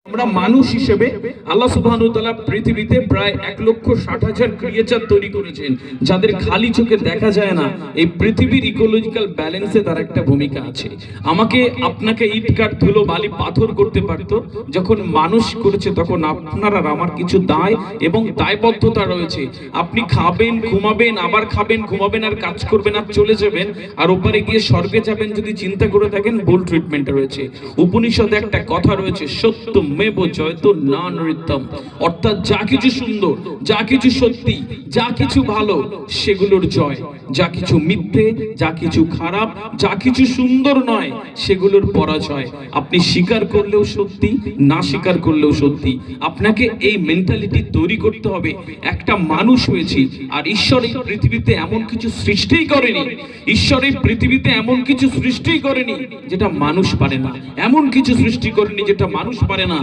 আমরা মানুষ হিসেবে আল্লাহ সুবহানাহু ওয়া তাআলা পৃথিবীতে প্রায় 1,60,000 ক্রিয়েচার তৈরি করেছেন, যাদের খালি চোখে দেখা যায় না। এই পৃথিবীর ইকোলজিক্যাল ব্যালেন্সে তার একটা ভূমিকা আছে। আমাকে আপনাকে ইট কাঠ ধুলো বালি পাথর করতে পারতো, যখন মানুষ করেছে তখন আপনার আর আমার কিছু দায় এবং দায়বদ্ধতা রয়েছে। আপনি খাবেন, ঘুমাবেন, আবার খাবেন, ঘুমাবেন, আর কাজ করবেন, আর চলে যাবেন, আর ওপারে গিয়ে স্বর্গে যাবেন যদি চিন্তা করে থাকেন, ভুল ট্রিটমেন্ট রয়েছে। উপনিষদে একটা কথা রয়েছে, সত্য মেব জয়তো না নৃত্যম, অর্থাৎ যা কিছু সুন্দর, যা কিছু সত্যি, যা কিছু ভালো, সেগুলোর জয়। যা কিছু মিথ্যে, যা কিছু খারাপ, যা কিছু সুন্দর নয়, সেগুলোর পরাজয়। আপনি স্বীকার করলেও সত্যি, না স্বীকার করলেও সত্যি। আপনাকে এই মেন্টালিটি তৈরি করতে হবে। একটা মানুষ হয়েছি, আর ঈশ্বর এই পৃথিবীতে এমন কিছু সৃষ্টিই করেনি, ঈশ্বর এই পৃথিবীতে এমন কিছু সৃষ্টিই করেনি যেটা মানুষ পারে না, এমন কিছু সৃষ্টি করেনি যেটা মানুষ পারে না।